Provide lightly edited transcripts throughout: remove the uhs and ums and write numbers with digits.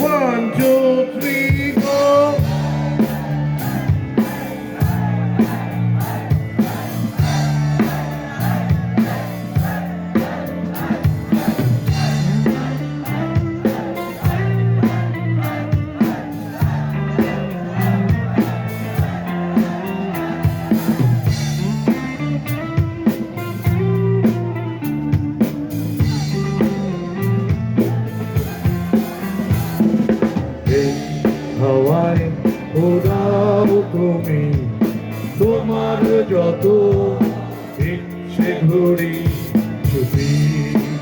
1, 2, 3, go. হাওয়ায় ওড়াও তুমি তোমার যত ইচ্ছে ঘুরি চুপি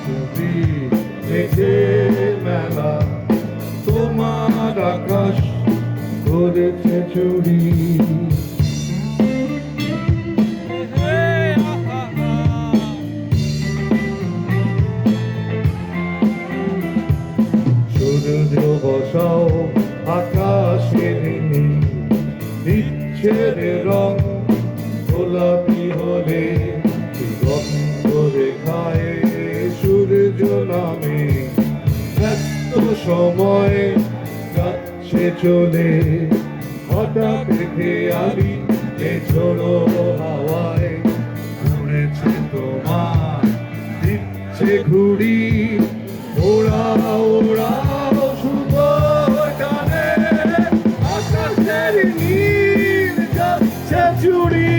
চুপি দেখে মেলা তোমার আকাশ করেছে চুরি সূর্য বসাও আকাশের ইচ্ছের রং গোলাপি হলে গন্ধ রেখায় সূর্য নামে ব্যস্ত সময় যাচ্ছে চলে হঠাৎ খেয়ালি এ ঝোড়ো হাওয়ায় ঘুরেছে তোমার দিচ্ছে ঘুড়ি ওড়া ওড়া চুরি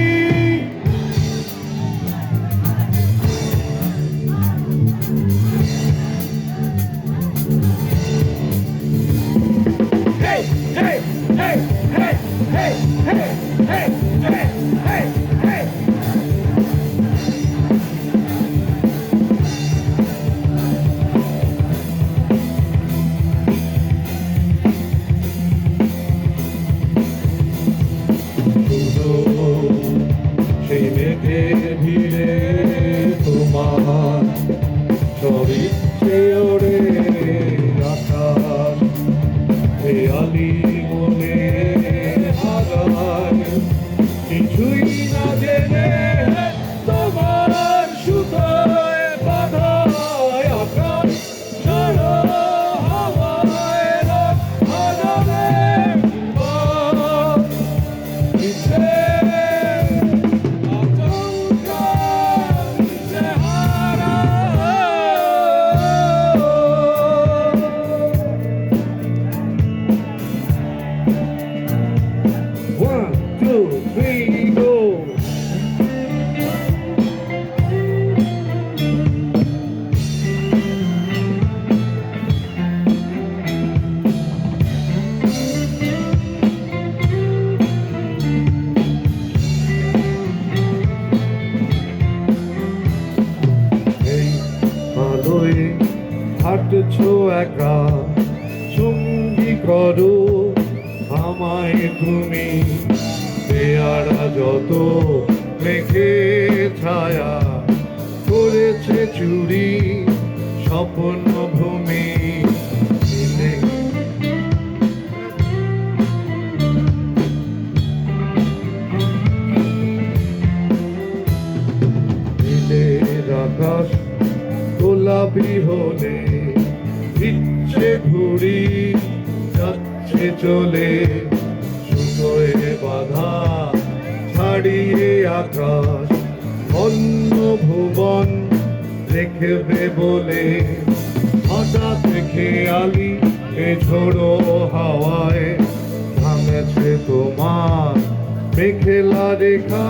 hey hey hey hey hey hey hey hey hey hey সেই মেঘের ভিড়ে তোমার সব ইচ্ছে ওড়ে আকাশ খেয়ালি মনে হারায় কিছুই না জেনে তোমার সুতোয় বাঁধায় আকাশ সারা হাওয়ায় হারাবে ইচ্ছে হাঁটছো একা সঙ্গী করো আমায় তুমি পেয়ারা যত মেঘে ছায়া করেছে চুরি স্বপ্ন ভূমি আকাশ গোলাপি হলে ইচ্ছে ঘুরি যাচ্ছে চলে সুতোয় বাঁধা ছাড়িয়ে আকাশ অন্য ভুবন দেখবে বলে হঠাৎ খেয়ালি এ ঝোড়ো হাওয়ায় ভাঙেছে তোমার মেঘলা রেখা